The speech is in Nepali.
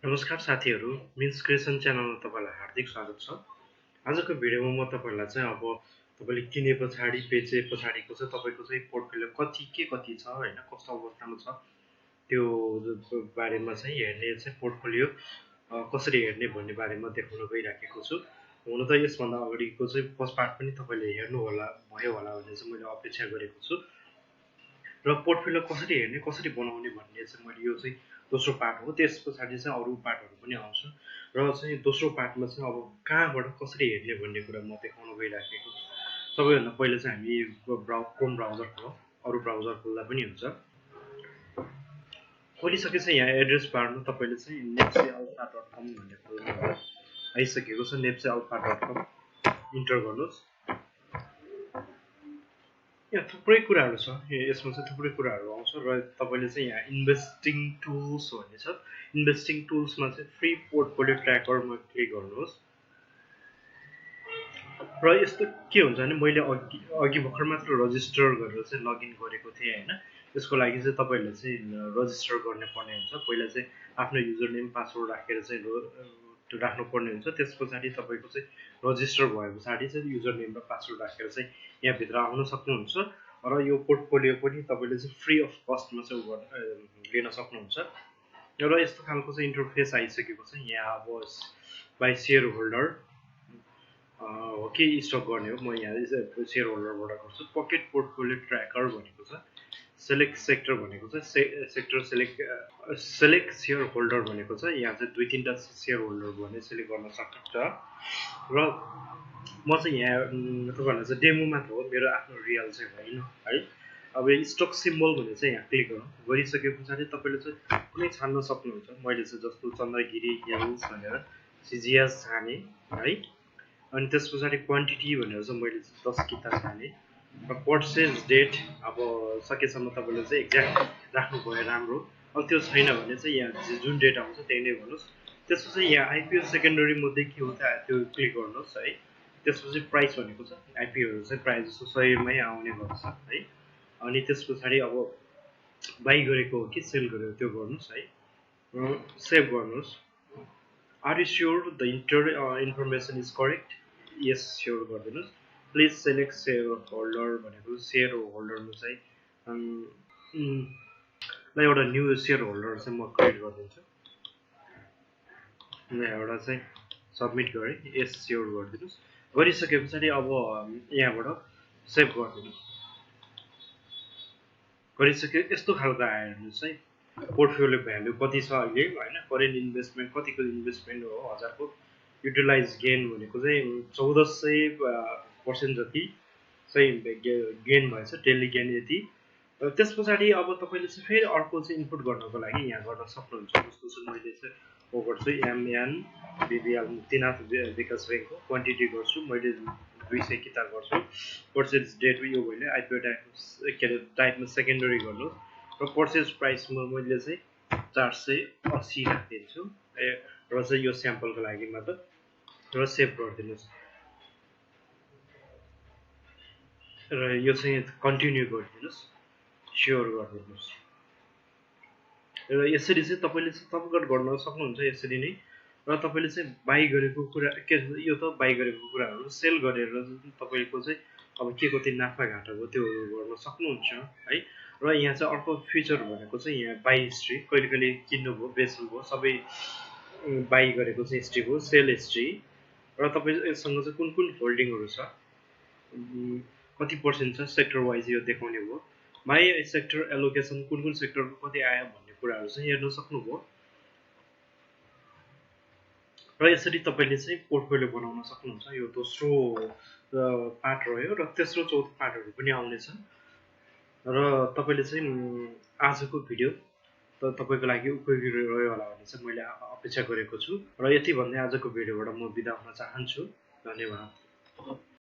नमस्कार साथीहरु, मिन्स क्रिएसन च्यानलमा तपाईलाई हार्दिक स्वागत छ। आजको भिडियोमा म तपाईलाई चाहिँ अब तपाईले किने पछाडी बेचे पछाडीको चाहिँ तपाईको चाहिँ पोर्टफोलियो कति छ हैन, कस्तो अवस्थामा छ त्यो बारेमा चाहिँ हेर्ने चाहिँ पोर्टफोलियो कसरी हेर्ने भन्ने बारेमा देखाउन गइराखेको छु। हुन त यसभन्दा अगाडिको चाहिँ फर्स्ट पार्ट पनि तपाईले हेर्नु होला भयो होला भन्ने चाहिँ मैले अपेक्षा गरेको छु। र पोर्टफोलियो कसरी हेर्ने कसरी बनाउने भन्ने चाहिँ मैले यो चाहिँ दोस्रो पार्ट हो। त्यसपछि चाहिँ अरु पार्टहरु पनि आउँछ र चाहिँ दोस्रो पार्टमा चाहिँ अब कहाँबाट कसरी हेर्ने भन्ने कुरा म देखाउन गइराखेको छु। सबैभन्दा पहिले चाहिँ हामी क्रोम ब्राउजर खोलौँ, अरु ब्राउजर खोल्दा पनि हुन्छ। खोलिसकेपछि यहाँ एड्रेस बारमा तपाईले चाहिँ nepsealpha.com भन्ने खोल्नु आइसकेको छ। nepsealpha.com इन्टर गर्नुस्। यहाँ थुप्रै कुराहरु छ, यसमा चाहिँ थुप्रै कुराहरु आउँछ र तपाईले चाहिँ यहाँ इन्भेस्टिङ टुल्स भन्ने छ। इन्भेस्टिङ टुल्समा चाहिँ फ्री पोर्टफोलियो ट्र्याकरमा क्लिक गर्नुहोस्। र यस्तो के हुन्छ भने मैले अघि भर्खर मात्र रजिस्टर गरेर चाहिँ लगइन गरेको थिएँ हैन। यसको लागि चाहिँ तपाईले चाहिँ रजिस्टर गर्ने पर्ने हुन्छ। पहिला चाहिँ आफ्नो युजर नेम पासवर्ड राखेर चाहिँ राख्नु पर्ने हुन्छ। त्यसपछि तपाईको चाहिँ रजिस्टर भएपछि चाहिँ युजर नेम र पासवर्ड राखेर चाहिँ यहाँ भित्र आउन सक्नुहुन्छ र यो पोर्टफोलियो पनि तपाईले चाहिँ फ्री अफ कस्टमा चाहिँ लिन सक्नुहुन्छ। र यस्तो खालको चाहिँ इन्टरफेस आइसकेको छ। यहाँ अब बाइ शेयर होल्डर हो के स्टक गर्ने हो, म यहाँ शेयर होल्डरबाट गर्छु। पकेट पोर्टफोलियो ट्र्याकर भनेको छ। सेलेक्ट सेक्टर भनेको छ। सेक्टर सेलेक्ट शेयर होल्डर भनेको छ। यहाँ चाहिँ दुई तीनटा शेयर होल्डर भने सेलेक्ट गर्न सक्नुहुन्छ। र म चाहिँ यहाँ तपाईहरुलाई चाहिँ डेमो मात्र हो, मेरो आफ्नो रियल चाहिँ होइन है। अब स्टक सिम्बल भने चाहिँ यहाँ क्लिक गरौँ। गरिसकेपछि तपाईले चाहिँ कुनै छान्न सक्नुहुन्छ। मैले चाहिँ जस्तो चन्द्रगिरी हिल्स भनेर सिजिएस छाने है। अनि त्यसपछि क्वान्टिटी भनेर चाहिँ मैले 10 किता छाने र पर्चेज डेट अब सकेसम्म तपाईले चाहिँ एक्ज्याक्ट राख्नु भयो राम्रो। अब त्यो छैन भने चाहिँ यहाँ जुन डेट आउँछ त्यही नै भन्नुस्। त्यसपछि यहाँ आइपीओ सेकेन्डरी मध्ये के हो त्यो क्लिक गर्नुस् है। त्यसपछि प्राइस भनेको छ। आइपीओहरु चाहिँ प्राइस जस्तो 100 मै आउने गर्छ है। अनि त्यसपछि अब बाइ गरेको हो कि सेल गरेको त्यो गर्नुस् है। सेभ गर्नुस्। Are you sure the information is correct? Yes sure गरिदिनुस्। प्लिज सेलेक्ट शेयर होल्डर भनेको शेयर होल्डरमा चाहिँ ल एउटा न्यू शेयर होल्डर चाहिँ म क्रिएट गरिदिन्छु। एउटा चाहिँ सबमिट गरे, यस स्योर गरिदिनुस्। गरिसकेपछि अब यहाँबाट सेभ गरिदिनुस्। गरिसके यस्तो खालको आयो हेर्नुस् है। पोर्टफोलियो भ्यालु कति छ अहिले हैन, करेन्ट इन्भेस्टमेन्ट कतिको इन्भेस्टमेन्ट हो 1000 को। युटिलाइज गेन भनेको चाहिँ 1400% जति चाहिँ गेन भएछ, डेली गेन यति। र त्यसपछि अब तपाईले चाहिँ फेरि अर्को चाहिँ इनपुट गर्नको लागि यहाँ गर्न सक्नुहुन्छ। जस्तो चाहिँ मैले चाहिँ ओ गर्छु एमएन बीबीएल मुक्तिनाथ विकास बैंकको क्वान्टिटी गर्छु मैले 200 किता गर्छु। पर्चेज डेट यो भइले आइपीओ टाइपमा सेकेन्डरी गर्नु र पर्चेज प्राइसमा मैले चाहिँ 480 राखिदिन्छु र चाहिँ यो स्याम्पलको लागि मात्र र सेभ गरिदिनुस्। र यो चाहिँ कन्टिन्यू गरिदिनुस्, स्योर गरिदिनुस्। र यसरी चाहिँ तपाईले सबगट गर्न सक्नुहुन्छ यसरी नै। र तपाईले चाहिँ बाइ गरेको कुरा के यो त बाइ गरेको कुराहरु सेल गरेर तपाईको चाहिँ अब के कति नाफा घाटा हो त्यो गर्न सक्नुहुन्छ है। र यहाँ चाहिँ अर्को फिचर भनेको चाहिँ यहाँ बाइ हिस्ट्री, कहिले कहिले किन्नु भयो बेच्नु भयो सबै बाइ गरेको चाहिँ हिस्ट्री हो, सेल हिस्ट्री र तपाईसँग चाहिँ कुन कुन होल्डिङहरु छ, कति पर्सेन्ट छ, सेक्टर वाइज यो देखाउने भयो। बाइ सेक्टर एलोकेसन कुन कुन सेक्टरको कति आयो भन्ने कुराहरु चाहिँ हेर्न सक्नुभयो। र यसरी तपाईले चाहिँ पोर्टफोलियो बनाउन सक्नुहुन्छ। यो दोस्रो पार्ट रह्यो र तेस्रो चौथो पार्टहरु पनि आउने छन्। र तपाईले चाहिँ आजको भिडियो त तपाईको लागि उपयोगी रह्यो होला भन्ने चाहिँ मैले अपेक्षा गरेको छु। र यति भन्दै आजको भिडियोबाट म बिदा हुन चाहन्छु। धन्यवाद।